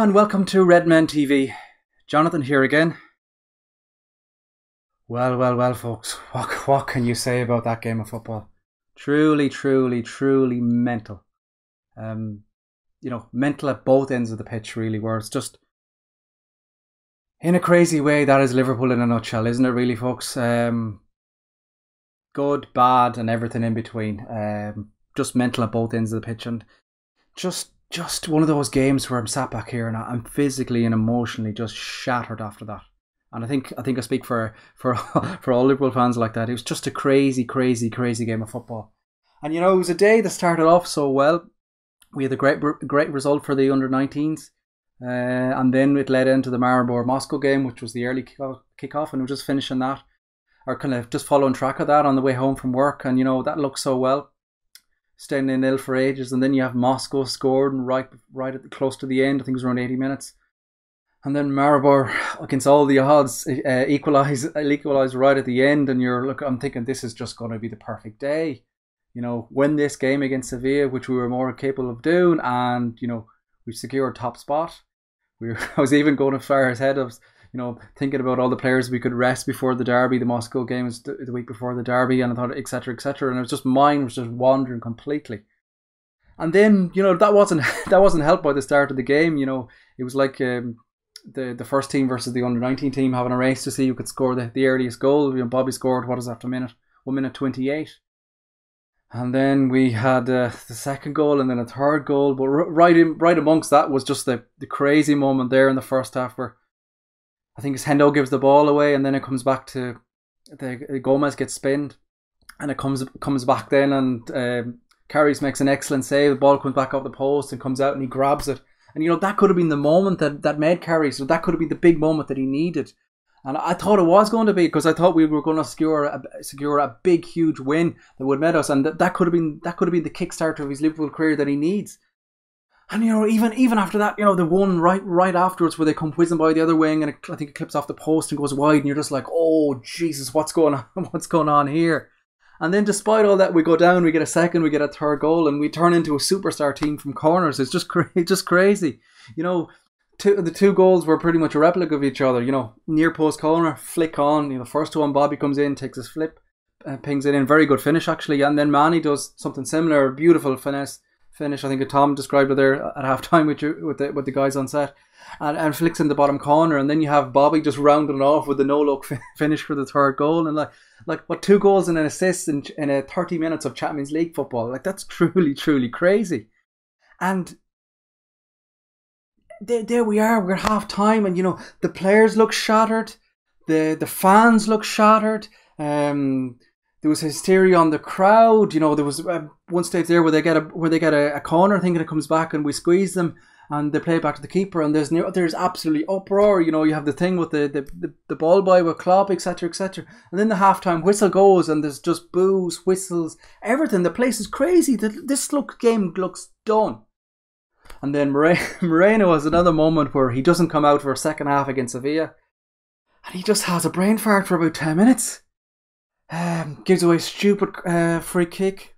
And welcome to Redmen TV. Jonathan here again. Well, folks. What can you say about that game of football? Truly mental. Mental at both ends of the pitch, really, where it's just, in a crazy way, that is Liverpool in a nutshell, isn't it, really, folks? Good, bad, and everything in between. Just mental at both ends of the pitch, and just one of those games where I'm sat back here and I'm physically and emotionally just shattered after that. And I think I speak for all Liverpool fans like that. It was just a crazy game of football. And it was a day that started off so well. We had a great result for the under-19s, and then it led into the Maribor Moscow game, which was the early kickoff, and we were just finishing that, or kind of just following track of that on the way home from work. And that looked so well, staying in nil for ages. And then you have Moscow scored and right at close to the end. I think it was around 80 minutes. And then Maribor, against all the odds, equalised right at the end. And I'm thinking this is just going to be the perfect day. Win this game against Sevilla, which we were more capable of doing, and we secured top spot. I was even going as far ahead of thinking about all the players we could rest before the derby. The Moscow game was the week before the derby, and I thought, etc., and it was just mine was just wandering completely. And then that wasn't helped by the start of the game. It was like the first team versus the under-19 team having a race to see who could score the earliest goal. Bobby scored, what is that, 1 minute 28. And then we had the second goal and then a third goal. But right amongst that was just the crazy moment there in the first half where I think it's Hendo gives the ball away, and then it comes back to Gomez gets spinned, and it comes back then, and Karius makes an excellent save. The ball comes back off the post and comes out, and he grabs it. And that could have been the moment that made Karius. So that could have been the big moment that he needed. And I thought it was going to be, because I thought we were going to secure a big, huge win that would met us, and that could have been the kickstarter of his Liverpool career that he needs. And even after that, the one right afterwards where they come whizzing by the other wing, and I think it clips off the post and goes wide, and you're just like, oh Jesus, what's going on? What's going on here? And then despite all that, we go down, we get a second, we get a third goal, and we turn into a superstar team from corners. It's just crazy. The two goals were pretty much a replica of each other. Near post corner, flick on. The first one, Bobby comes in, takes his flip, pings it in. Very good finish actually. And then Manny does something similar, beautiful finesse finish. I think Tom described it there at half time with the guys on set, and flicks in the bottom corner. And then you have Bobby just rounding it off with the no look finish for the third goal. And like what, 2 goals and an assist in 30 minutes of Champions League football? Like, that's truly crazy. And there we are, we're half time, and the players look shattered, the fans look shattered. There was hysteria on the crowd. There was one stage there where they get a corner, thinking it comes back, and we squeeze them, and they play it back to the keeper, and there's absolutely uproar. You have the thing with the ball boy with Klopp, etc., and then the halftime whistle goes, and there's just boos, whistles, everything. The place is crazy. This game looks done. And then Moreno has another moment where he doesn't come out for a second half against Sevilla, and he just has a brain fart for about 10 minutes. Gives away a stupid free kick.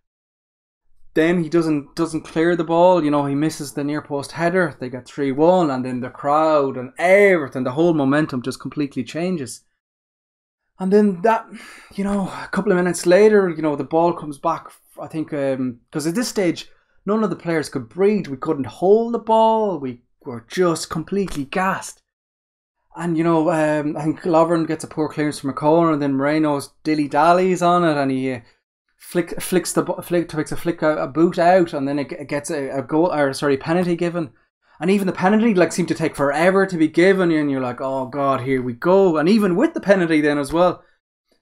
Then he doesn't clear the ball. He misses the near post header. They get 3-1, and then the crowd and everything, the whole momentum just completely changes. And then that, a couple of minutes later, the ball comes back. I think because at this stage, none of the players could breathe. We couldn't hold the ball. We were just completely gassed. And, I think Lovren gets a poor clearance from a corner, and then Moreno's dilly-dallies on it, and he takes a boot out, and then it gets a goal, penalty given. And even the penalty seemed to take forever to be given, and you're like, oh God, here we go. And even with the penalty then as well,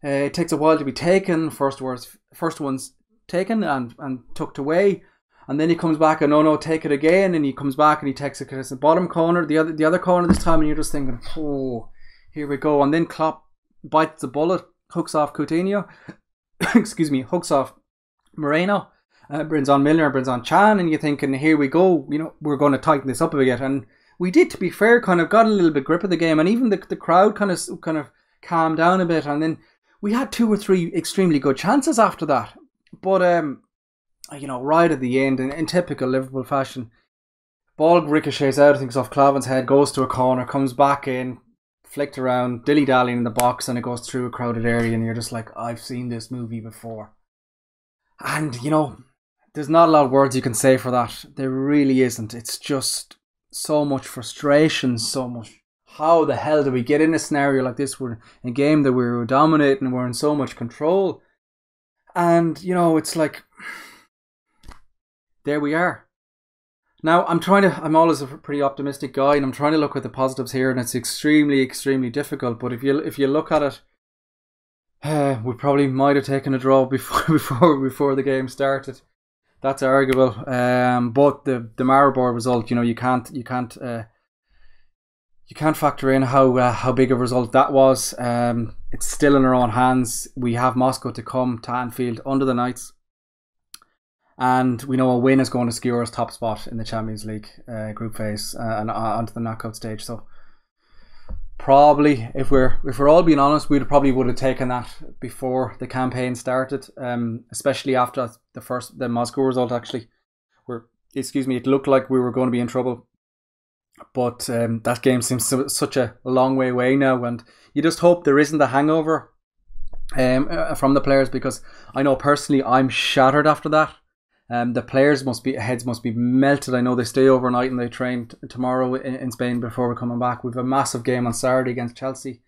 it takes a while to be taken. First one's taken and tucked away. And then he comes back and no, take it again. And he comes back and he takes it to the bottom corner, the other corner this time. And you're just thinking, oh, here we go. And then Klopp bites the bullet, hooks off Coutinho, hooks off Moreno, brings on Milner, brings on Chan. And you're thinking, here we go. We're going to tighten this up a bit. And we did, to be fair, kind of got a little bit grip of the game. And even the crowd kind of calmed down a bit. And then we had 2 or 3 extremely good chances after that. But right at the end, in typical Liverpool fashion, Ball ricochets out, I think it's off Clavin's head, goes to a corner, comes back in, flicked around, dilly-dallying in the box, and it goes through a crowded area, and you're just like, I've seen this movie before. And, you know, there's not a lot of words you can say for that. There really isn't. It's just so much frustration, so much. How the hell do we get in a scenario like this? We're in a game that we're dominating, we're in so much control. And, you know, it's like, there we are. Now, I'm always a pretty optimistic guy, and I'm trying to look at the positives here, and it's extremely, extremely difficult. But if you look at it, we probably might have taken a draw before the game started. That's arguable. But the Maribor result, you know, you can't factor in how big a result that was. It's still in our own hands. We have Moscow to come to Anfield under the Knights. And we know a win is going to secure us top spot in the Champions League group phase and onto the knockout stage. So probably, if we're all being honest, we probably would have taken that before the campaign started, especially after the Moscow result. Actually, it looked like we were going to be in trouble, but that game seems such a long way away now, and you just hope there isn't a hangover from the players, because I know personally I'm shattered after that. The players' heads must be melted. I know they stay overnight and they train tomorrow in Spain before we're coming back. We've a massive game on Saturday against Chelsea.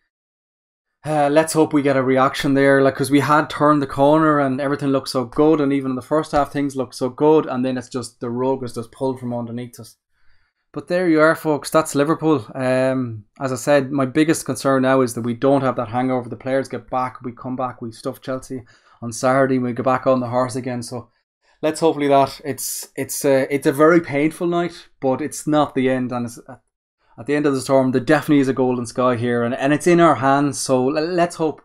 Let's hope we get a reaction there, because we had turned the corner and everything looked so good, and even in the first half things looked so good, and then it's just the rug was just pulled from underneath us. But there you are, folks. That's Liverpool. As I said, my biggest concern now is that we don't have that hangover. The players get back, we come back, we stuff Chelsea on Saturday, we go back on the horse again. So let's hopefully that it's a very painful night, but it's not the end. And it's, at the end of the storm, there definitely is a golden sky here, and it's in our hands. So let's hope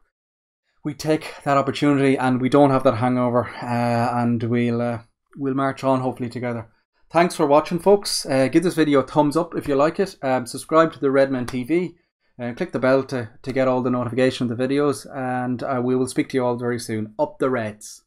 we take that opportunity and we don't have that hangover, and we'll march on hopefully together. Thanks for watching, folks. Give this video a thumbs up if you like it. Subscribe to the Redmen TV and click the bell to get all the notification of the videos. And we will speak to you all very soon. Up the Reds.